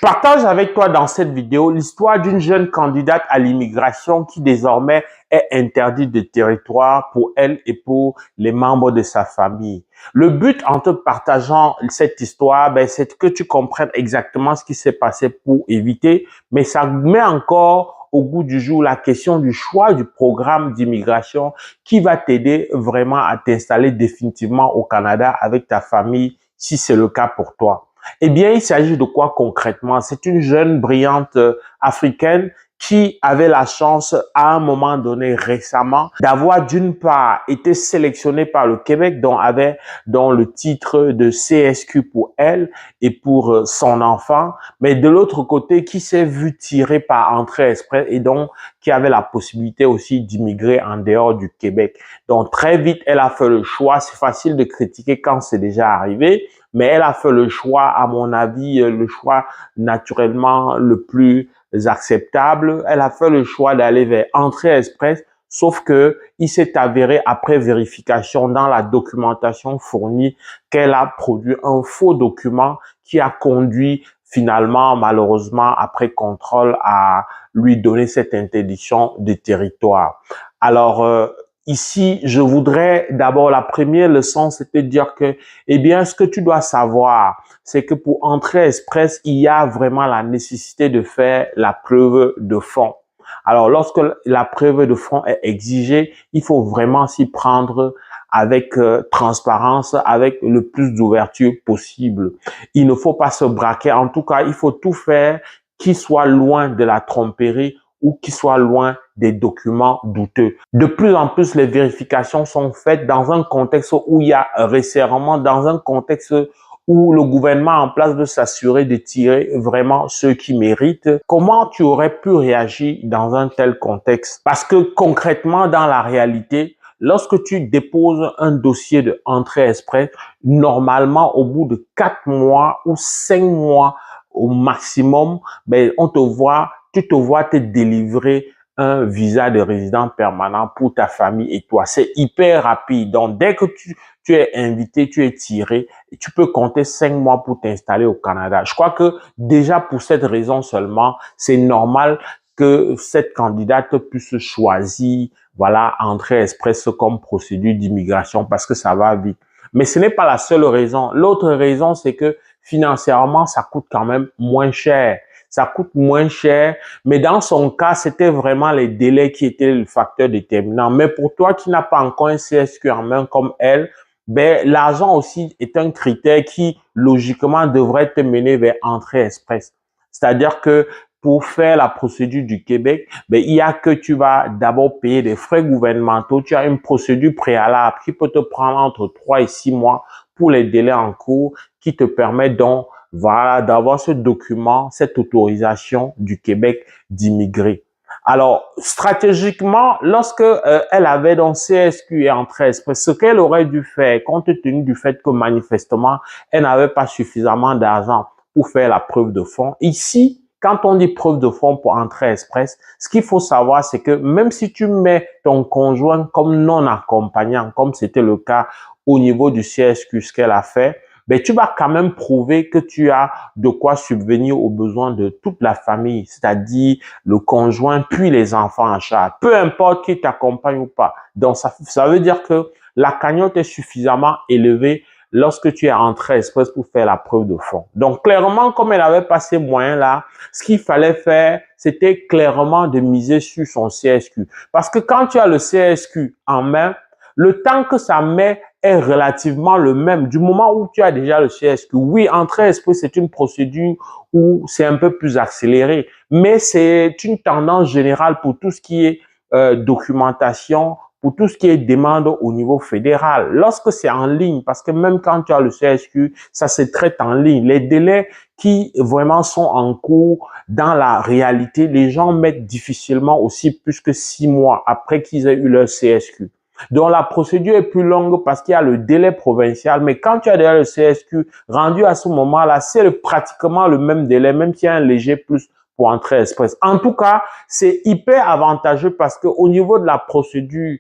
partage avec toi dans cette vidéo l'histoire d'une jeune candidate à l'immigration qui désormais est interdite de territoire pour elle et pour les membres de sa famille. Le but en te partageant cette histoire, c'est que tu comprennes exactement ce qui s'est passé pour éviter, mais ça met encore au goût du jour la question du choix du programme d'immigration qui va t'aider vraiment à t'installer définitivement au Canada avec ta famille si c'est le cas pour toi. Eh bien, il s'agit de quoi concrètement? C'est une jeune brillante africaine qui avait la chance à un moment donné récemment d'avoir d'une part été sélectionnée par le Québec dont le titre de CSQ pour elle et pour son enfant, mais de l'autre côté qui s'est vue tirer par entrée express et donc qui avait la possibilité aussi d'immigrer en dehors du Québec. Donc très vite, elle a fait le choix. C'est facile de critiquer quand c'est déjà arrivé, mais elle a fait le choix, à mon avis, le choix naturellement le plus acceptable. Elle a fait le choix d'aller vers Entrée Express, sauf que il s'est avéré après vérification dans la documentation fournie qu'elle a produit un faux document qui a conduit finalement, malheureusement, après contrôle, à lui donner cette interdiction de territoire. Alors, ici, je voudrais d'abord, la première leçon, c'était de dire que, eh bien, ce que tu dois savoir, c'est que pour Entrée Express, il y a vraiment la nécessité de faire la preuve de fond. Alors, lorsque la preuve de fond est exigée, il faut vraiment s'y prendre avec transparence, avec le plus d'ouverture possible. Il ne faut pas se braquer. En tout cas, il faut tout faire qui soit loin de la tromperie ou qui soit loin des documents douteux. De plus en plus, les vérifications sont faites dans un contexte où il y a resserrement, dans un contexte où le gouvernement est en place de s'assurer de tirer vraiment ceux qui méritent. Comment tu aurais pu réagir dans un tel contexte? Parce que concrètement, dans la réalité, lorsque tu déposes un dossier de Entrée Express, normalement, au bout de 4 mois ou 5 mois au maximum, tu te vois te délivrer un visa de résident permanent pour ta famille et toi. C'est hyper rapide. Donc, dès que tu es invité, tu es tiré, et tu peux compter 5 mois pour t'installer au Canada. Je crois que déjà pour cette raison seulement, c'est normal que cette candidate puisse choisir, voilà, Entrée Express comme procédure d'immigration parce que ça va vite. Mais ce n'est pas la seule raison. L'autre raison, c'est que financièrement, ça coûte quand même moins cher. Ça coûte moins cher, mais dans son cas, c'était vraiment les délais qui étaient le facteur déterminant. Mais pour toi qui n'as pas encore un CSQ en main comme elle, l'argent aussi est un critère qui, logiquement, devrait te mener vers Entrée Express. C'est-à-dire que pour faire la procédure du Québec, il y a que tu vas d'abord payer des frais gouvernementaux. Tu as une procédure préalable qui peut te prendre entre 3 et 6 mois pour les délais en cours qui te permet donc voilà, d'avoir ce document, cette autorisation du Québec d'immigrer. Alors, stratégiquement, lorsque elle avait donc CSQ et Entrée Express, ce qu'elle aurait dû faire, compte tenu du fait que manifestement, elle n'avait pas suffisamment d'argent pour faire la preuve de fond. Ici, quand on dit preuve de fond pour Entrée Express, ce qu'il faut savoir, c'est que même si tu mets ton conjoint comme non accompagnant, comme c'était le cas au niveau du CSQ, ce qu'elle a fait, tu vas quand même prouver que tu as de quoi subvenir aux besoins de toute la famille, c'est-à-dire le conjoint puis les enfants en charge, peu importe qui t'accompagne ou pas. Donc, ça veut dire que la cagnotte est suffisamment élevée lorsque tu es Entrée Express pour faire la preuve de fond. Donc, clairement, comme elle avait pas ces moyens-là, ce qu'il fallait faire, c'était clairement de miser sur son CSQ. Parce que quand tu as le CSQ en main, le temps que ça met est relativement le même. Du moment où tu as déjà le CSQ, oui, Entrée Express, c'est une procédure où c'est un peu plus accéléré, mais c'est une tendance générale pour tout ce qui est documentation, pour tout ce qui est demande au niveau fédéral. Lorsque c'est en ligne, parce que même quand tu as le CSQ, ça se traite en ligne. Les délais qui vraiment sont en cours dans la réalité, les gens mettent difficilement aussi plus que 6 mois après qu'ils aient eu leur CSQ. Donc, la procédure est plus longue parce qu'il y a le délai provincial. Mais quand tu as déjà le CSQ rendu à ce moment-là, c'est pratiquement le même délai, même s'il y a un léger plus pour Entrée Express. En tout cas, c'est hyper avantageux parce que au niveau de la procédure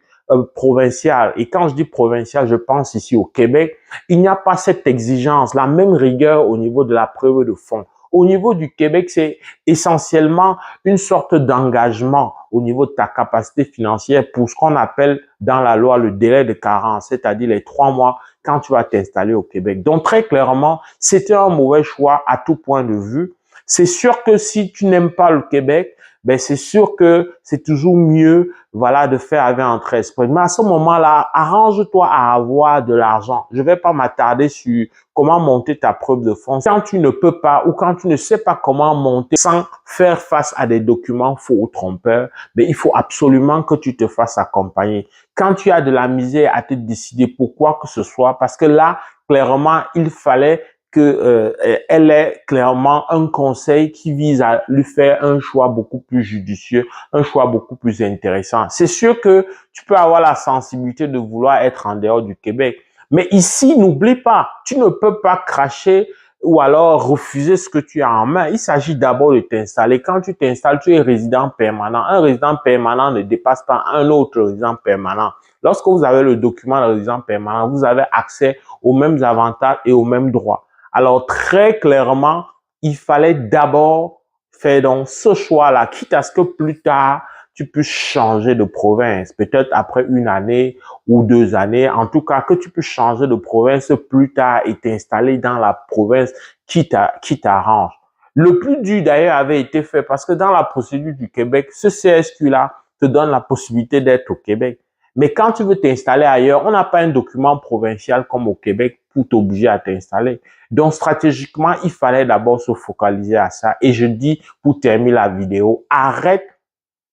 provinciale, et quand je dis provinciale, je pense ici au Québec, il n'y a pas cette exigence, la même rigueur au niveau de la preuve de fond. au niveau du Québec, c'est essentiellement une sorte d'engagement au niveau de ta capacité financière pour ce qu'on appelle dans la loi le délai de carence, c'est-à-dire les 3 mois quand tu vas t'installer au Québec. Donc, très clairement, c'était un mauvais choix à tout point de vue. C'est sûr que si tu n'aimes pas le Québec, ben c'est sûr que c'est toujours mieux, voilà, de faire avec un trait esprit. Mais à ce moment-là, arrange-toi à avoir de l'argent. Je vais pas m'attarder sur comment monter ta preuve de fonds. Quand tu ne peux pas ou quand tu ne sais pas comment monter sans faire face à des documents faux ou trompeurs, ben il faut absolument que tu te fasses accompagner. Quand tu as de la misère à te décider pour quoi que ce soit, parce que là, clairement, il fallait que elle ait clairement un conseil qui vise à lui faire un choix beaucoup plus judicieux, un choix beaucoup plus intéressant. C'est sûr que tu peux avoir la sensibilité de vouloir être en dehors du Québec, mais ici, n'oublie pas, tu ne peux pas cracher ou alors refuser ce que tu as en main. Il s'agit d'abord de t'installer. Quand tu t'installes, tu es résident permanent. Un résident permanent ne dépasse pas un autre résident permanent. Lorsque vous avez le document de résident permanent, vous avez accès aux mêmes avantages et aux mêmes droits. Alors, très clairement, il fallait d'abord faire donc ce choix-là, quitte à ce que plus tard, tu puisses changer de province, peut-être après 1 année ou 2 années, en tout cas que tu puisses changer de province plus tard et t'installer dans la province qui t'arrange. Le plus dur d'ailleurs avait été fait parce que dans la procédure du Québec, ce CSQ-là te donne la possibilité d'être au Québec. Mais quand tu veux t'installer ailleurs, on n'a pas un document provincial comme au Québec pour t'obliger à t'installer. Donc, stratégiquement, il fallait d'abord se focaliser à ça. Et je dis, pour terminer la vidéo, arrête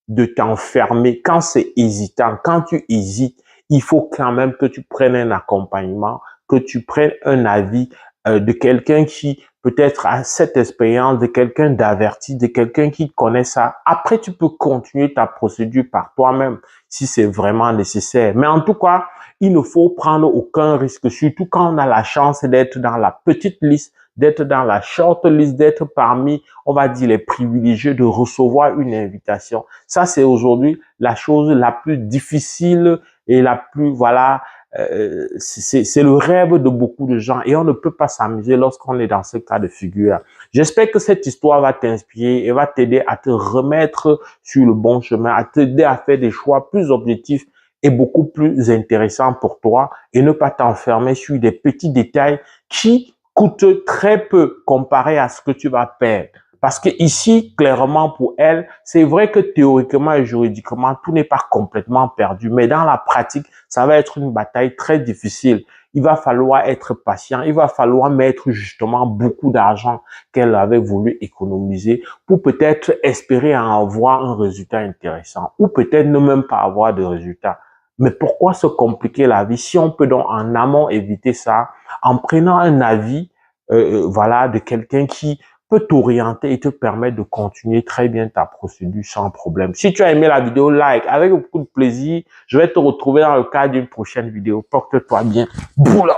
de t'enfermer quand c'est hésitant. Quand tu hésites, il faut quand même que tu prennes un accompagnement, que tu prennes un avis de quelqu'un qui peut-être a cette expérience, de quelqu'un d'averti, de quelqu'un qui connaît ça. Après, tu peux continuer ta procédure par toi-même si c'est vraiment nécessaire. Mais en tout cas, il ne faut prendre aucun risque, surtout quand on a la chance d'être dans la petite liste, d'être dans la short list, d'être parmi, on va dire, les privilégiés de recevoir une invitation. Ça, c'est aujourd'hui la chose la plus difficile et la plus, voilà, c'est le rêve de beaucoup de gens et on ne peut pas s'amuser lorsqu'on est dans ce cas de figure. J'espère que cette histoire va t'inspirer et va t'aider à te remettre sur le bon chemin, à t'aider à faire des choix plus objectifs et beaucoup plus intéressants pour toi et ne pas t'enfermer sur des petits détails qui coûtent très peu comparé à ce que tu vas perdre. Parce que ici, clairement pour elle, c'est vrai que théoriquement et juridiquement, tout n'est pas complètement perdu. Mais dans la pratique, ça va être une bataille très difficile. Il va falloir être patient. Il va falloir mettre justement beaucoup d'argent qu'elle avait voulu économiser pour peut-être espérer en avoir un résultat intéressant ou peut-être ne même pas avoir de résultat. Mais pourquoi se compliquer la vie si on peut donc en amont éviter ça en prenant un avis voilà, de quelqu'un qui peut t'orienter et te permettre de continuer très bien ta procédure sans problème. Si tu as aimé la vidéo, like avec beaucoup de plaisir. Je vais te retrouver dans le cadre d'une prochaine vidéo. Porte-toi bien. Boula!